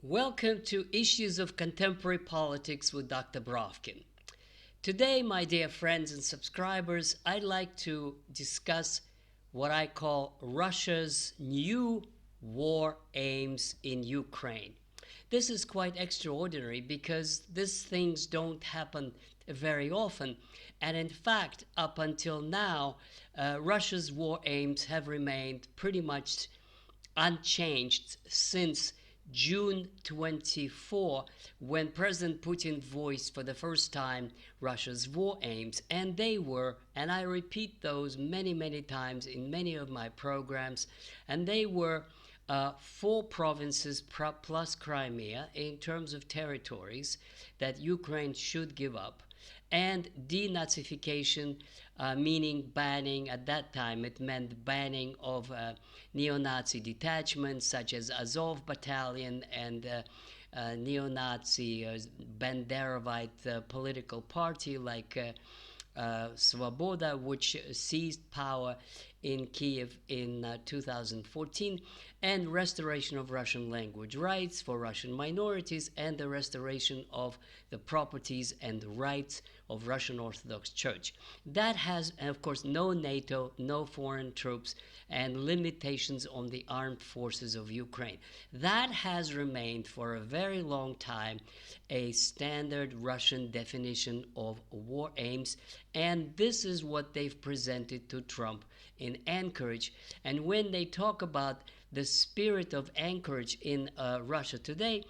Welcome to Issues of Contemporary Politics with Dr. Brovkin. Today, my dear friends and subscribers, I'd like to discuss what I call Russia's new war aims in Ukraine. This is quite extraordinary because these things don't happen very often. And in fact, up until now, Russia's war aims have remained pretty much unchanged since June 24, when President Putin voiced for the first time Russia's war aims. And they were, and I repeat those many, many times in many of my programs, and they were 4 provinces plus Crimea in terms of territories that Ukraine should give up, and denazification, meaning banning. At that time it meant banning of neo-Nazi detachments such as Azov Battalion and neo-Nazi Banderovite political party like Svoboda, which seized power in Kiev in 2014, and restoration of Russian language rights for Russian minorities, and the restoration of the properties and the rights of Russian Orthodox Church. That has, and of course, no NATO, no foreign troops, and limitations on the armed forces of Ukraine. That has remained for a very long time a standard Russian definition of war aims, and this is what they've presented to Trump in Anchorage. And when they talk about the spirit of Anchorage in Russia today,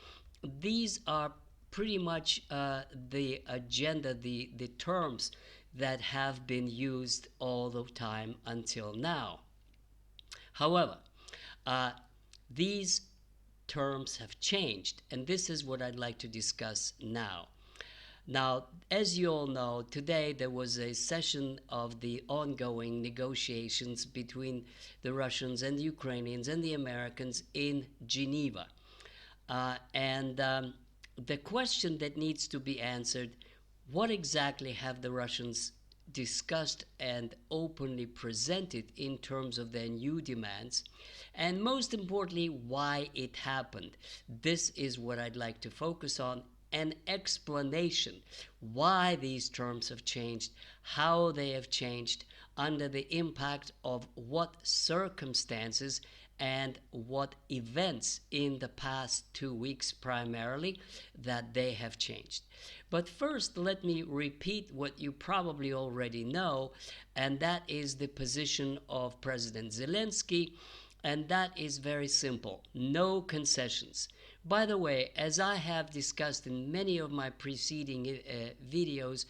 these are pretty much the agenda, the terms that have been used all the time until now. However, these terms have changed, and this is what I'd like to discuss now. Now, as you all know, today there was a session of the ongoing negotiations between the Russians and the Ukrainians and the Americans in Geneva. And the question that needs to be answered, what exactly have the Russians discussed and openly presented in terms of their new demands, and most importantly, why it happened. This is what I'd like to focus on, an explanation why these terms have changed, how they have changed, under the impact of what circumstances and what events in the past 2 weeks primarily that they have changed. But first, let me repeat what you probably already know, and that is the position of President Zelensky, and that is very simple: no concessions. By the way, as I have discussed in many of my preceding videos,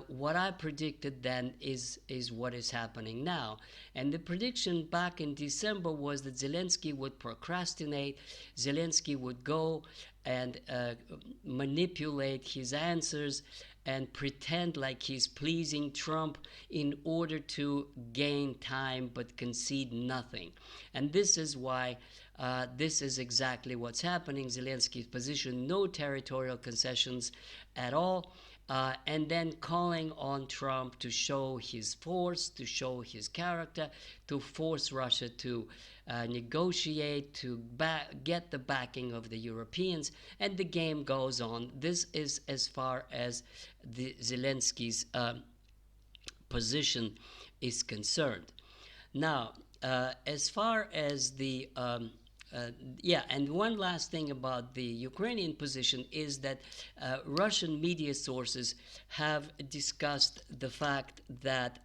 what I predicted then is what is happening now. And the prediction back in December was that Zelensky would procrastinate, Zelensky would go and manipulate his answers and pretend like he's pleasing Trump in order to gain time but concede nothing. And this is why this is exactly what's happening. Zelensky's position: no territorial concessions at all, and then calling on Trump to show his force, to show his character, to force Russia to negotiate, to get the backing of the Europeans, and the game goes on. This is as far as the Zelensky's position is concerned. Now, as far as the and one last thing about the Ukrainian position is that Russian media sources have discussed the fact that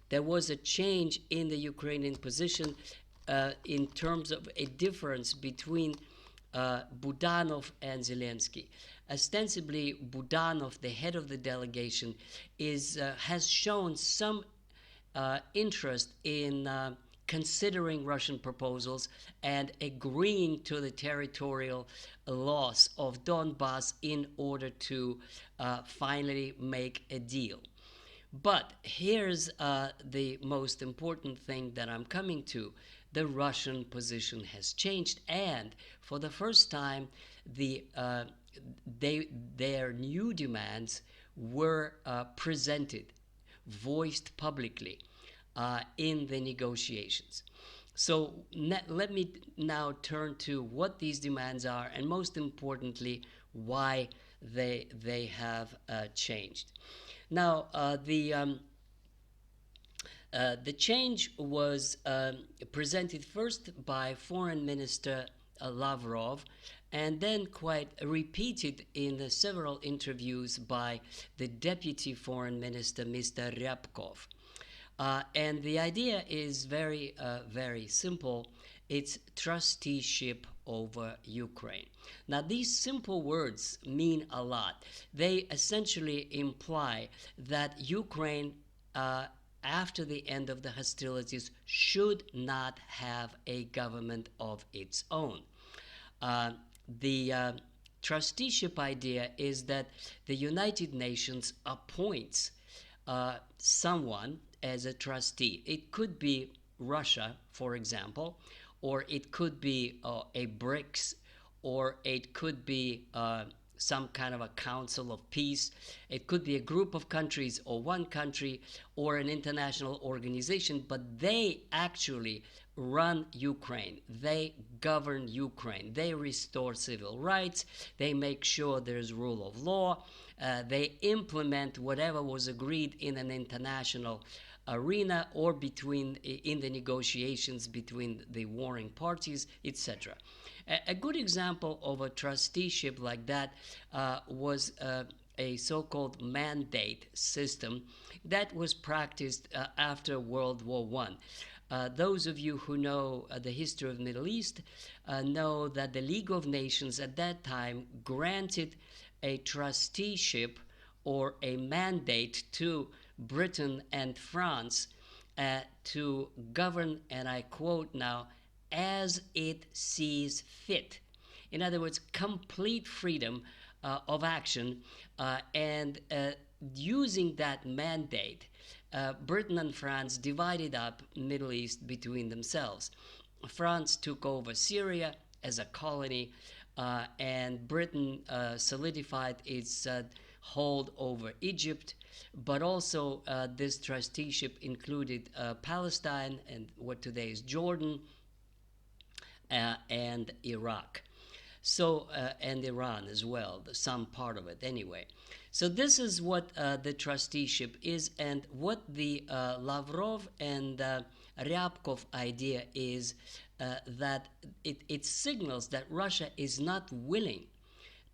there was a change in the Ukrainian position in terms of a difference between Budanov and Zelensky. Ostensibly, Budanov, the head of the delegation, has shown some interest in considering Russian proposals and agreeing to the territorial loss of Donbass in order to finally make a deal. But here's the most important thing that I'm coming to. The Russian position has changed, and for the first time, their new demands were presented, voiced publicly in the negotiations. So let me now turn to what these demands are, and most importantly, why they have changed. Now, the change was presented first by Foreign Minister Lavrov, and then quite repeated in several interviews by the Deputy Foreign Minister, Mr. Ryabkov. And the idea is very simple. It's trusteeship over Ukraine. Now, these simple words mean a lot. They essentially imply that Ukraine, after the end of the hostilities, should not have a government of its own. Uh, the trusteeship idea is that the United Nations appoints someone as a trustee. It could be Russia, for example, or it could be a BRICS, or it could be some kind of a council of peace. It could be a group of countries or one country or an international organization, but they actually run Ukraine. They govern Ukraine. They restore civil rights. They make sure there's rule of law. They implement whatever was agreed in an international arena or in the negotiations between the warring parties, etc. A good example of a trusteeship like that was a so-called mandate system that was practiced after World War I. Those of you who know the history of the Middle East know that the League of Nations at that time granted a trusteeship or a mandate to Britain and France to govern, and I quote now, as it sees fit. In other words, complete freedom of action, and using that mandate, Britain and France divided up Middle East between themselves. France took over Syria as a colony, and Britain solidified its hold over Egypt, but also this trusteeship included Palestine and what today is Jordan, and Iraq. So, and Iran as well, some part of it anyway. So this is what the trusteeship is, and what the Lavrov and Ryabkov idea is, that it signals that Russia is not willing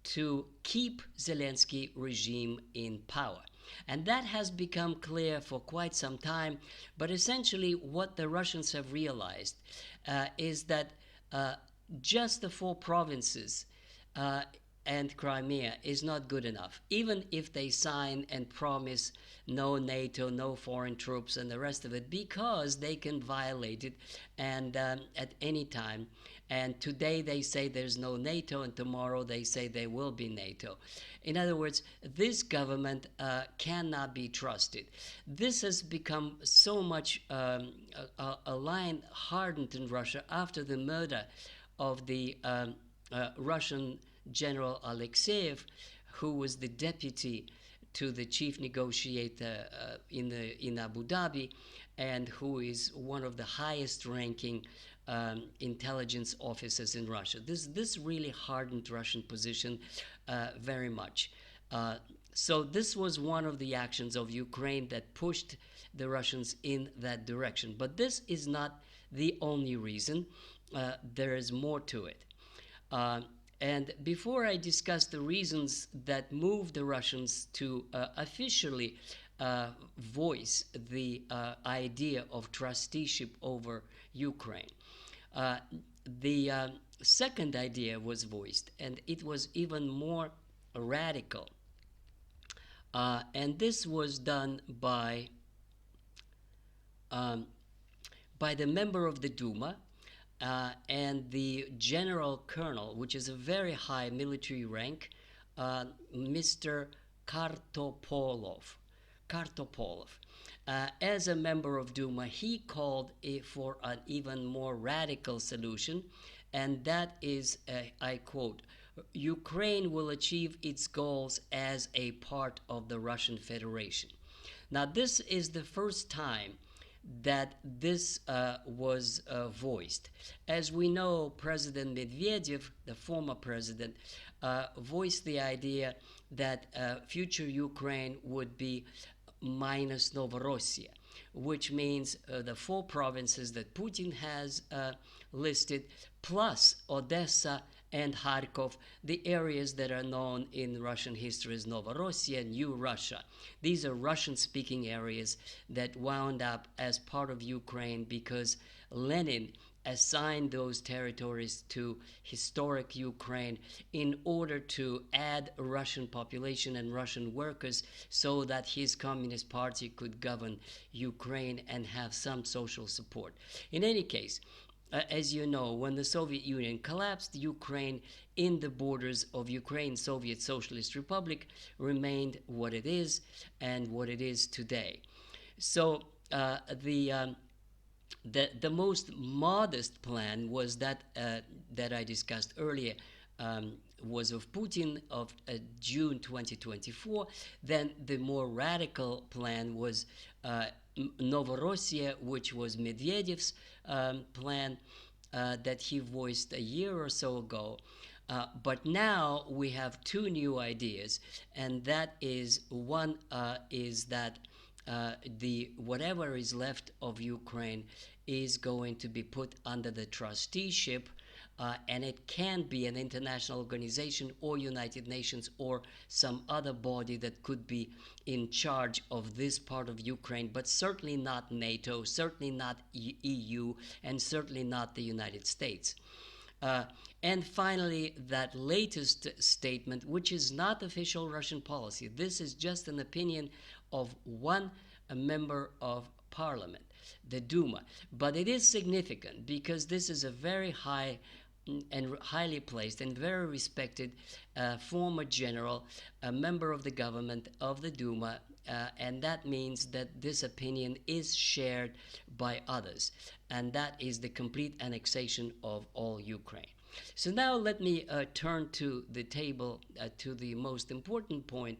to keep Zelensky regime in power. And that has become clear for quite some time. But essentially what the Russians have realized is that just the 4 provinces and Crimea is not good enough. Even if they sign and promise no NATO, no foreign troops and the rest of it, because they can violate it and at any time. And today they say there's no NATO, and tomorrow they say there will be NATO. In other words, this government cannot be trusted. This has become so much a line hardened in Russia after the murder of the Russian General Alexeyev, who was the deputy to the chief negotiator in Abu Dhabi, and who is one of the highest ranking intelligence officers in Russia. This really hardened Russian position very much. So this was one of the actions of Ukraine that pushed the Russians in that direction. But this is not the only reason. There is more to it. And before I discuss the reasons that moved the Russians to officially voice the idea of trusteeship over Ukraine, the second idea was voiced, and it was even more radical. And this was done by the member of the Duma, and the general colonel, which is a very high military rank, Mr. Kartapolov. As a member of Duma, he called for an even more radical solution, and that is, I quote, Ukraine will achieve its goals as a part of the Russian Federation. Now, this is the first time that this was voiced. As we know, President Medvedev, the former president, voiced the idea that future Ukraine would be minus Novorossiya, which means the four provinces that Putin has listed, plus Odessa and Kharkov, the areas that are known in Russian history as Novorossiya, New Russia. These are Russian-speaking areas that wound up as part of Ukraine because Lenin assigned those territories to historic Ukraine in order to add Russian population and Russian workers so that his Communist Party could govern Ukraine and have some social support. In any case, as you know, when the Soviet Union collapsed, Ukraine in the borders of Ukraine, Soviet Socialist Republic, remained what it is and what it is today. So the most modest plan was that that I discussed earlier, was of Putin of June 2024. Then the more radical plan was Novorossiya, which was Medvedev's plan that he voiced a year or so ago. But now we have two new ideas, and that is one is that the whatever is left of Ukraine is going to be put under the trusteeship, and it can be an international organization or United Nations or some other body that could be in charge of this part of Ukraine, but certainly not NATO, certainly not EU, and certainly not the United States. And finally, that latest statement, which is not official Russian policy. This is just an opinion of one member of parliament, the Duma. But it is significant because this is a very high and highly placed and very respected former general, a member of the government of the Duma, and that means that this opinion is shared by others, and that is the complete annexation of all Ukraine. So now let me turn to the table, to the most important point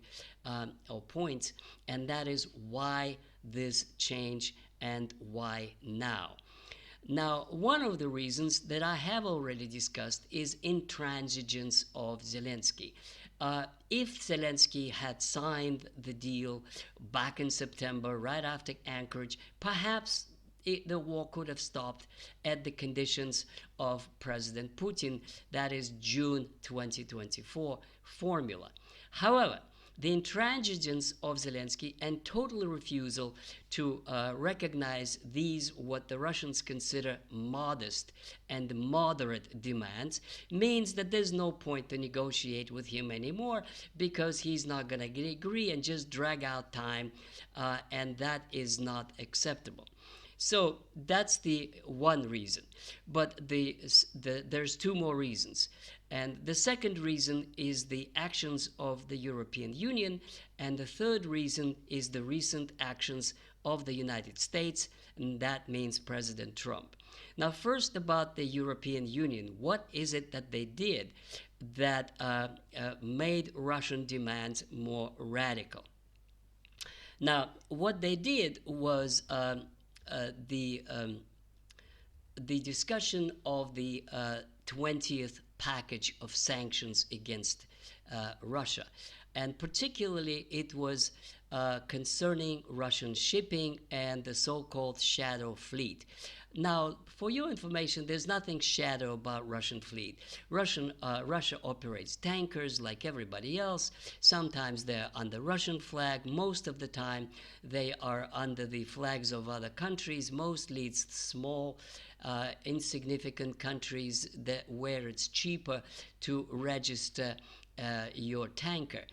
or points, and that is why this change and why now. Now, one of the reasons that I have already discussed is intransigence of Zelensky. If Zelensky had signed the deal back in September, right after Anchorage, perhaps the war could have stopped at the conditions of President Putin, that is June 2024 formula. However, the intransigence of Zelensky and total refusal to recognize these, what the Russians consider modest and moderate demands, means that there's no point to negotiate with him anymore because he's not going to agree and just drag out time, and that is not acceptable. So that's the one reason. But there's two more reasons. And the second reason is the actions of the European Union. And the third reason is the recent actions of the United States, and that means President Trump. Now, first about the European Union. What is it that they did that made Russian demands more radical? Now, what they did was the discussion of the 20th package of sanctions against Russia. And particularly it was concerning Russian shipping and the so-called shadow fleet. Now, for your information, there's nothing shadow about Russian fleet. Russia operates tankers like everybody else. Sometimes they're under Russian flag. Most of the time, they are under the flags of other countries. Mostly it's small, insignificant countries where it's cheaper to register your tanker.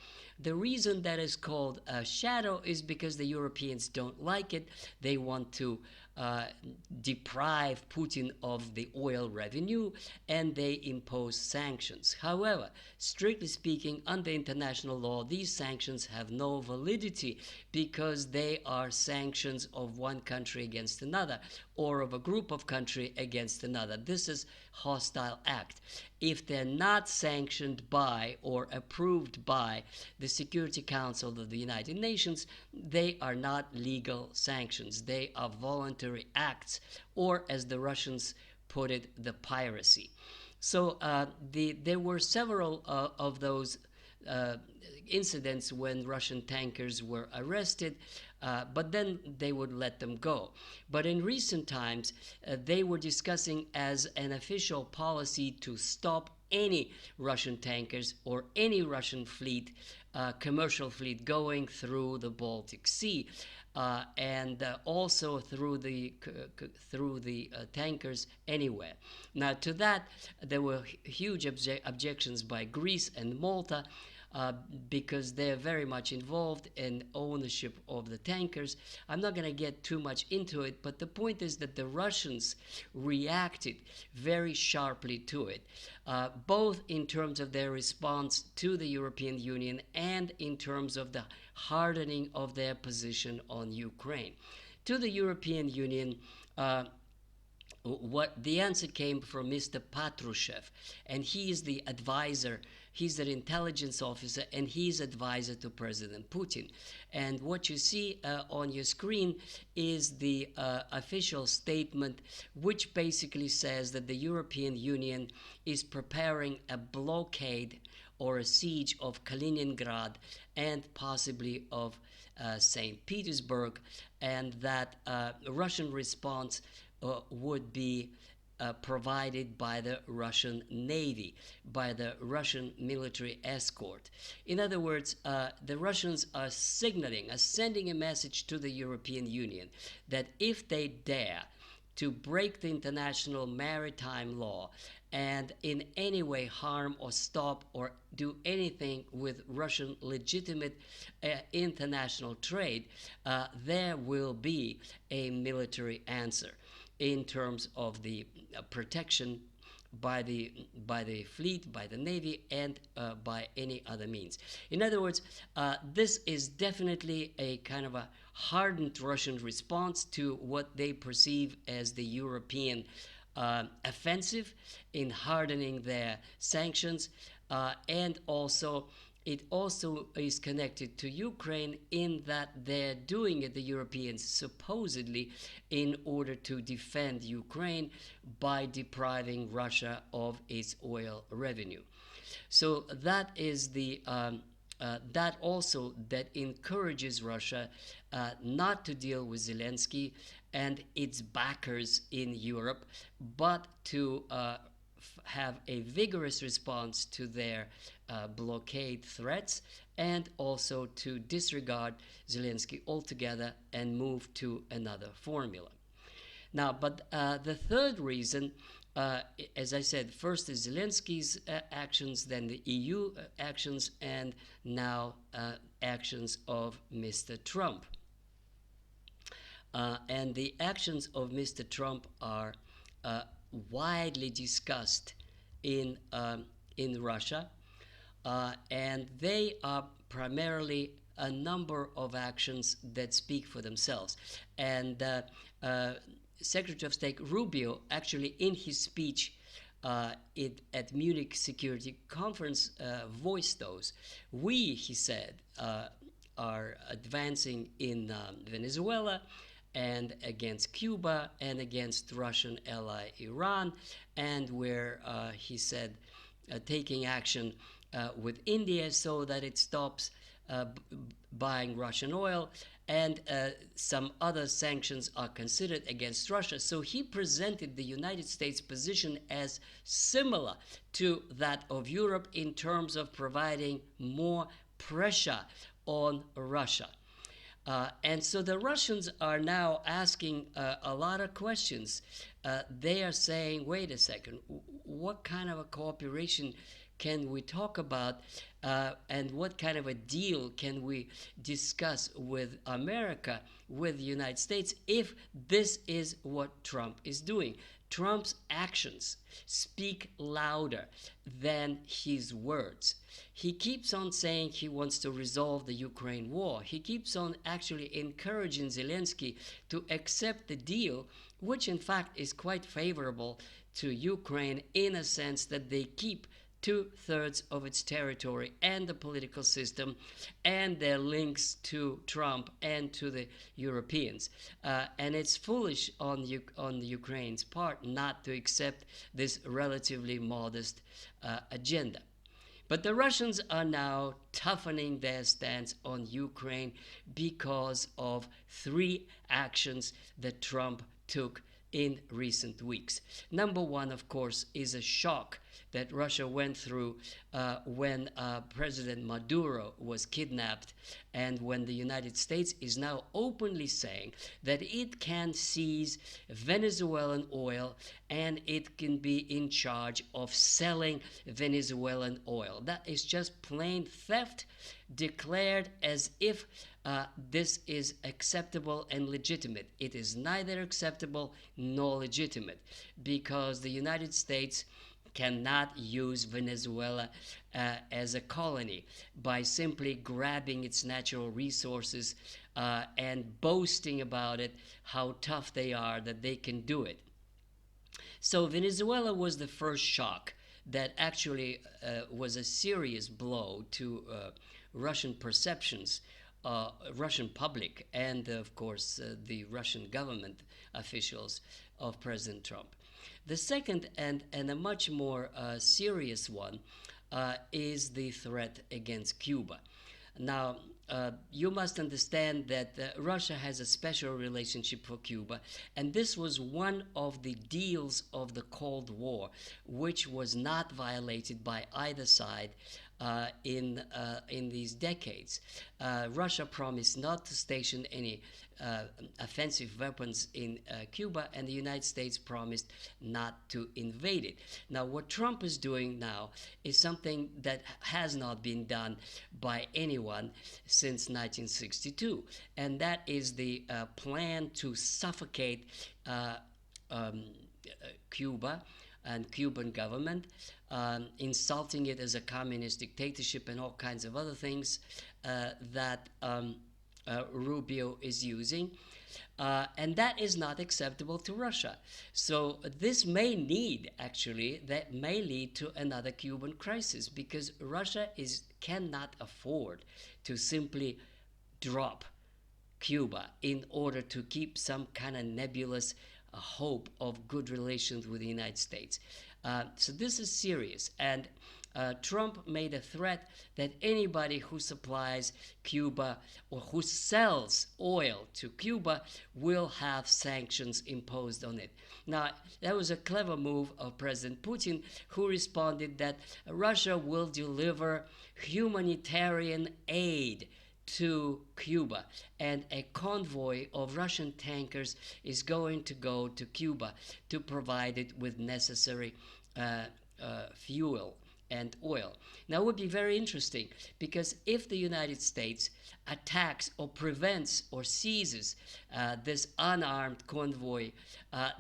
The reason that is called a shadow is because the Europeans don't like it. They want to deprive Putin of the oil revenue, and they impose sanctions. However, strictly speaking, under international law, these sanctions have no validity because they are sanctions of one country against another or of a group of countries against another. This is hostile act. If they're not sanctioned by or approved by the the Security Council of the United Nations, they are not legal sanctions. They are voluntary acts, or as the Russians put it, the piracy. So there were several of those incidents when Russian tankers were arrested, but then they would let them go. But in recent times, they were discussing as an official policy to stop any Russian tankers or any Russian fleet, commercial fleet, going through the Baltic Sea. And also through the tankers anywhere. Now, to that, there were huge objections by Greece and Malta, because they're very much involved in ownership of the tankers. I'm not going to get too much into it, but the point is that the Russians reacted very sharply to it, both in terms of their response to the European Union and in terms of the hardening of their position on Ukraine. To the European Union, what the answer came from Mr. Patrushev, and he is the advisor. He's an intelligence officer, and he's advisor to President Putin. And what you see on your screen is the official statement, which basically says that the European Union is preparing a blockade or a siege of Kaliningrad and possibly of St. Petersburg, and that Russian response would be provided by the Russian Navy, by the Russian military escort. In other words, the Russians are signaling, are sending a message to the European Union that if they dare to break the international maritime law and in any way harm or stop or do anything with Russian legitimate international trade, there will be a military answer in terms of the protection by the fleet, by the Navy, and by any other means. In other words, this is definitely a kind of a hardened Russian response to what they perceive as the European offensive in hardening their sanctions, and also it also is connected to Ukraine in that they're doing it, the Europeans, supposedly in order to defend Ukraine by depriving Russia of its oil revenue. So that is the that encourages Russia not to deal with Zelensky and its backers in Europe, but to have a vigorous response to their blockade threats, and also to disregard Zelensky altogether and move to another formula. Now, but the third reason, as I said, first is Zelensky's actions, then the EU actions, and now actions of Mr. Trump. And the actions of Mr. Trump are widely discussed in Russia, and they are primarily a number of actions that speak for themselves. And Secretary of State Rubio, actually in his speech at Munich Security Conference, voiced those. We, he said, are advancing in Venezuela and against Cuba and against Russian ally Iran, and where he said taking action with India so that it stops buying Russian oil, and some other sanctions are considered against Russia. So he presented the United States position as similar to that of Europe in terms of providing more pressure on Russia. And so the Russians are now asking a lot of questions. They are saying, wait a second, what kind of a cooperation can we talk about, and what kind of a deal can we discuss with America, with the United States, if this is what Trump is doing? Trump's actions speak louder than his words. He keeps on saying he wants to resolve the Ukraine war. He keeps on actually encouraging Zelensky to accept the deal, which in fact is quite favorable to Ukraine in a sense that they keep 2/3 of its territory and the political system and their links to Trump and to the Europeans. And it's foolish on the Ukraine's part not to accept this relatively modest agenda. But the Russians are now toughening their stance on Ukraine because of 3 actions that Trump took in recent weeks. Number one, of course, is a shock that Russia went through when President Maduro was kidnapped, and when the United States is now openly saying that it can seize Venezuelan oil and it can be in charge of selling Venezuelan oil. That is just plain theft, declared as if this is acceptable and legitimate. It is neither acceptable nor legitimate, because the United States cannot use Venezuela as a colony by simply grabbing its natural resources and boasting about it, how tough they are that they can do it. So Venezuela was the first shock that actually was a serious blow to Russian perceptions, Russian public, and of course the Russian government officials of President Trump. The second and a much more serious one is the threat against Cuba. Now, you must understand that Russia has a special relationship for Cuba, and this was one of the deals of the Cold War, which was not violated by either side in these decades. Russia promised not to station any offensive weapons in Cuba, and the United States promised not to invade it. Now, what Trump is doing now is something that has not been done by anyone since 1962, and that is the plan to suffocate Cuba and Cuban government, insulting it as a communist dictatorship and all kinds of other things that Rubio is using. And that is not acceptable to Russia. So this may lead to another Cuban crisis, because Russia cannot afford to simply drop Cuba in order to keep some kind of nebulous hope of good relations with the United States. So this is serious, and Trump made a threat that anybody who supplies Cuba or who sells oil to Cuba will have sanctions imposed on it. Now, that was a clever move of President Putin, who responded that Russia will deliver humanitarian aid to Cuba, and a convoy of Russian tankers is going to go to Cuba to provide it with necessary fuel and oil. Now, it would be very interesting, because if the United States attacks or prevents or seizes this unarmed convoy,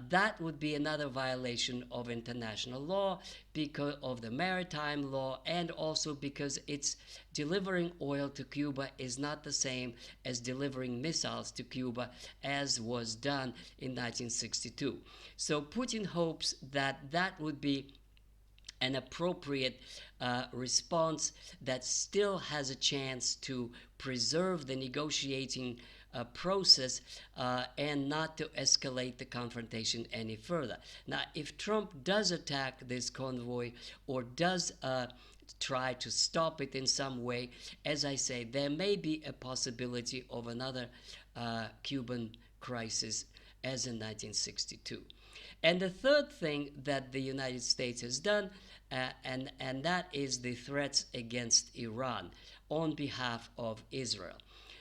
that would be another violation of international law, because of the maritime law, and also because it's delivering oil to Cuba is not the same as delivering missiles to Cuba, as was done in 1962. So Putin hopes that that would be an appropriate response that still has a chance to preserve the negotiating process and not to escalate the confrontation any further. Now, if Trump does attack this convoy or does try to stop it in some way, as I say, there may be a possibility of another Cuban crisis as in 1962. And the third thing that the United States has done, and that is the threats against Iran on behalf of Israel.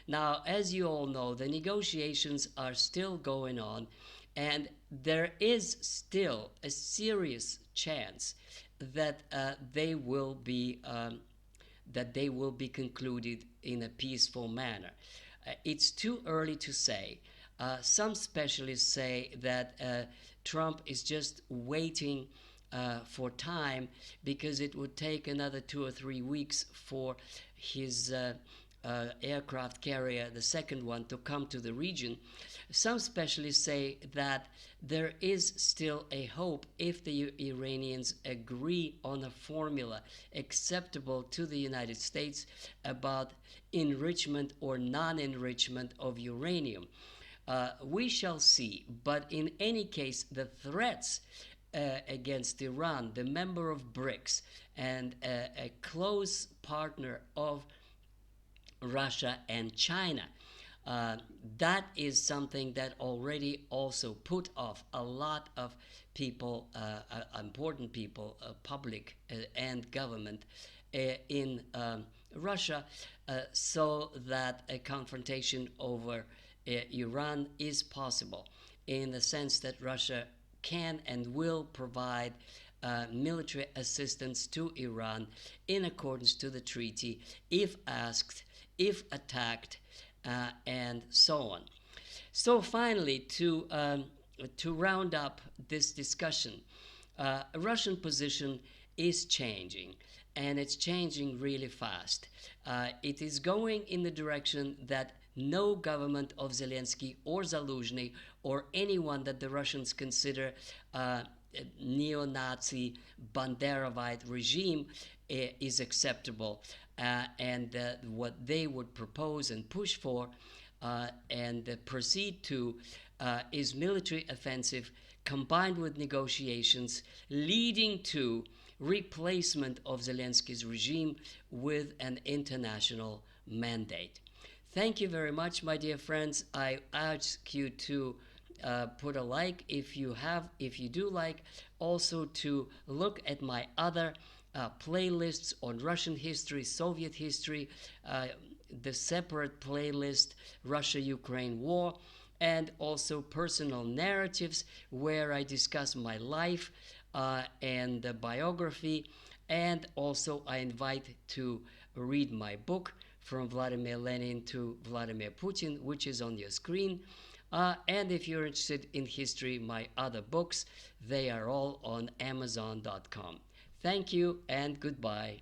Now, as you all know, the negotiations are still going on, and there is still a serious chance that they will be concluded in a peaceful manner. It's too early to say. Some specialists say that Trump is just waiting for time, because it would take another 2 or 3 weeks for his aircraft carrier, the second one, to come to the region. Some specialists say that there is still a hope if the Iranians agree on a formula acceptable to the United States about enrichment or non-enrichment of uranium. We shall see, but in any case, the threats against Iran, the member of BRICS and a close partner of Russia and China, that is something that already also put off a lot of people, important people, public and government in Russia, so that a confrontation over Iran is possible, in the sense that Russia can and will provide military assistance to Iran in accordance to the treaty if asked, if attacked, and so on. So finally, to round up this discussion, Russian position is changing, and it's changing really fast. It is going in the direction that no government of Zelensky or Zaluzhny or anyone that the Russians consider neo-Nazi Banderovite regime is acceptable, and what they would propose and push for and proceed to is military offensive combined with negotiations leading to replacement of Zelensky's regime with an international mandate. Thank you very much, my dear friends. I ask you to put a like if you do like, also to look at my other playlists on Russian history, Soviet history, the separate playlist Russia-Ukraine War, and also personal narratives where I discuss my life and biography, and also I invite to read my book From Vladimir Lenin to Vladimir Putin, which is on your screen. And if you're interested in history, my other books, they are all on Amazon.com. Thank you and goodbye.